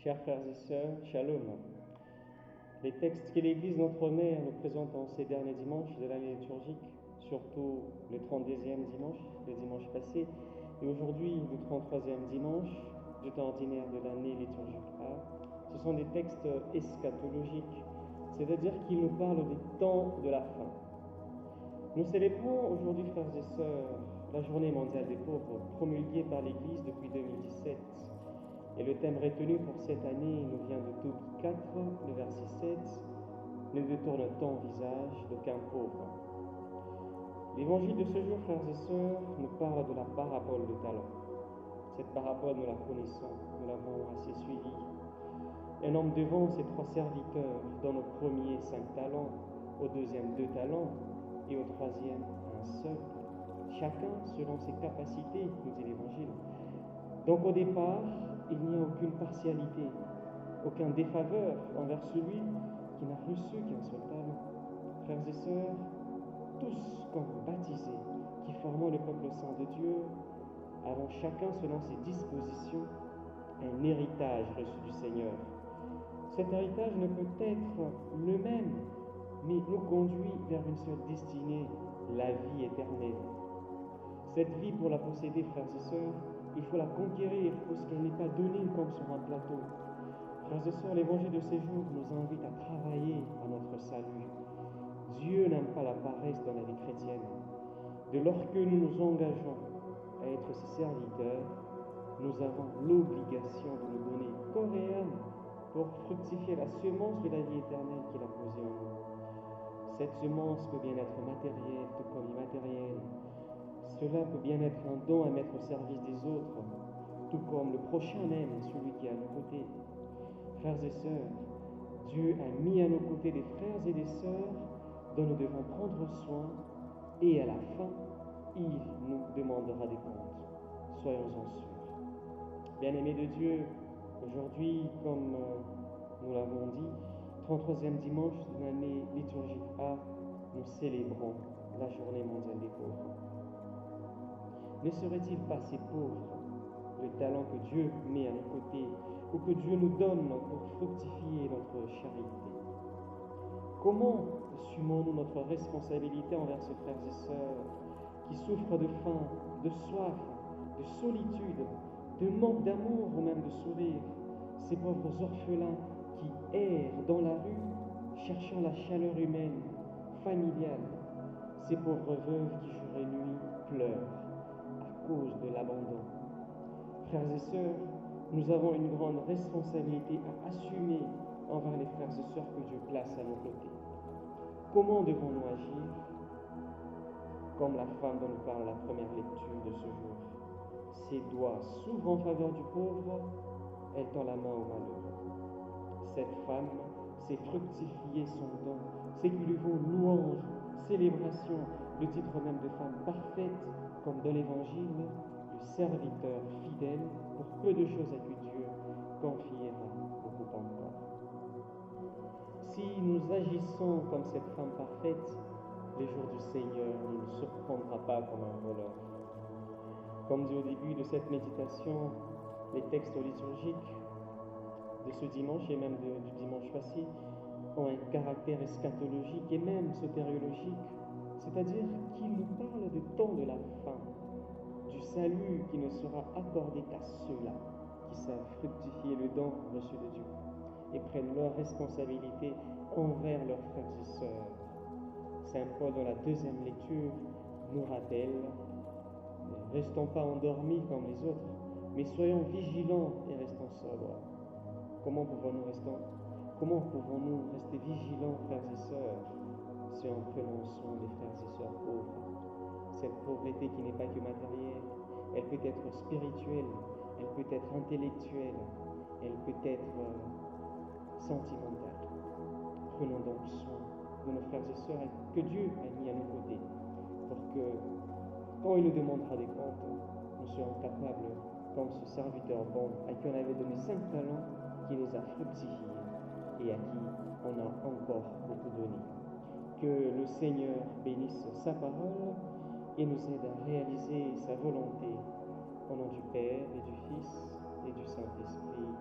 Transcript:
Chers frères et sœurs, shalom. Les textes que l'Église notre Mère nous présente en ces derniers dimanches de l'année liturgique, surtout le 32e dimanche, le dimanche passé, et aujourd'hui le 33e dimanche du temps ordinaire de l'année liturgique A, ce sont des textes eschatologiques, c'est-à-dire qu'ils nous parlent des temps de la fin. Nous célébrons aujourd'hui, frères et sœurs, la journée mondiale des pauvres, promulguée par l'Église depuis 2017. Et le thème retenu pour cette année nous vient de Tobie 4, le verset 7, « Ne détourne ton visage d'aucun pauvre ». L'évangile de ce jour, frères et sœurs, nous parle de la parabole de talents. Cette parabole, nous la connaissons, nous l'avons assez suivie. Un homme devant ses 3 serviteurs donne au premier 5 talents, au deuxième 2 talents et au troisième un seul. Chacun selon ses capacités, nous dit l'Évangile. Donc au départ, il n'y a aucune partialité, aucun défaveur envers celui qui n'a reçu qu'un seul talent. Frères et sœurs, tous comme baptisés, qui formons le peuple saint de Dieu, avons chacun selon ses dispositions un héritage reçu du Seigneur. Cet héritage ne peut être le même, mais nous conduit vers une seule destinée, la vie éternelle. Cette vie, pour la posséder, frères et sœurs, il faut la conquérir, puisqu'elle n'est pas donnée comme sur un plateau. Frères et sœurs, l'évangile de ces jours nous invite à travailler à notre salut. Dieu n'aime pas la paresse dans la vie chrétienne. Dès lors que nous nous engageons à être ses serviteurs, nous avons l'obligation de nous donner corps et âme pour fructifier la semence de la vie éternelle qu'il a posée en nous. Cette semence peut bien être matérielle, tout comme immatérielle. Cela peut bien être un don à mettre au service des autres, tout comme le prochain aime celui qui est à nos côtés. Frères et sœurs, Dieu a mis à nos côtés des frères et des sœurs dont nous devons prendre soin, et à la fin, il nous demandera des comptes. Soyons-en sûrs. Bien-aimés de Dieu, aujourd'hui, comme nous l'avons dit, 33e dimanche de l'année liturgique A, nous célébrons la journée mondiale des pauvres. Ne serait-il pas ces pauvres, le talent que Dieu met à nos côtés ou que Dieu nous donne pour fructifier notre charité? Comment assumons-nous notre responsabilité envers ces frères et sœurs qui souffrent de faim, de soif, de solitude, de manque d'amour ou même de sourire, ces pauvres orphelins qui errent dans la rue cherchant la chaleur humaine, familiale, ces pauvres veuves qui jour et nuit pleurent à cause de l'abandon? Frères et sœurs, nous avons une grande responsabilité à assumer envers les frères et sœurs que Dieu place à nos côtés. Comment devons-nous agir? Comme la femme dont nous parle la première lecture de ce jour. Ses doigts s'ouvrent en faveur du pauvre, elle tend la main au malheureux. Cette femme sait fructifier son don, c'est qu'il lui vaut louange, célébration, le titre même de femme parfaite, comme dans l'Évangile, le serviteur fidèle pour peu de choses à qui Dieu confiera beaucoup encore. Si nous agissons comme cette femme parfaite, les jours du Seigneur ne nous surprendra pas comme un voleur. Comme dit au début de cette méditation, les textes liturgiques de ce dimanche et même du dimanche passé ont un caractère eschatologique et même sotériologique, c'est-à-dire qu'ils nous parlent du temps de la fin, du salut qui ne sera accordé qu'à ceux-là qui savent fructifier le don reçu de Dieu et prennent leurs responsabilités envers leurs frères et sœurs. Saint Paul, dans la deuxième lecture, nous rappelle, ne restons pas endormis comme les autres, mais soyons vigilants et restons sobres. Comment pouvons-nous rester vigilants, frères et sœurs, si en prenant soin des frères et sœurs pauvres? Cette pauvreté qui n'est pas que matérielle, elle peut être spirituelle, elle peut être intellectuelle, elle peut être sentimentale. Prenons donc soin de nos frères et sœurs que Dieu a mis à nos côtés, pour que, quand il nous demandera des comptes, nous soyons capables, comme ce serviteur bon à qui on avait donné 5 talents, qui les a fructifiés et à qui on a encore beaucoup donné. Que le Seigneur bénisse sa parole et nous aide à réaliser sa volonté au nom du Père et du Fils et du Saint-Esprit.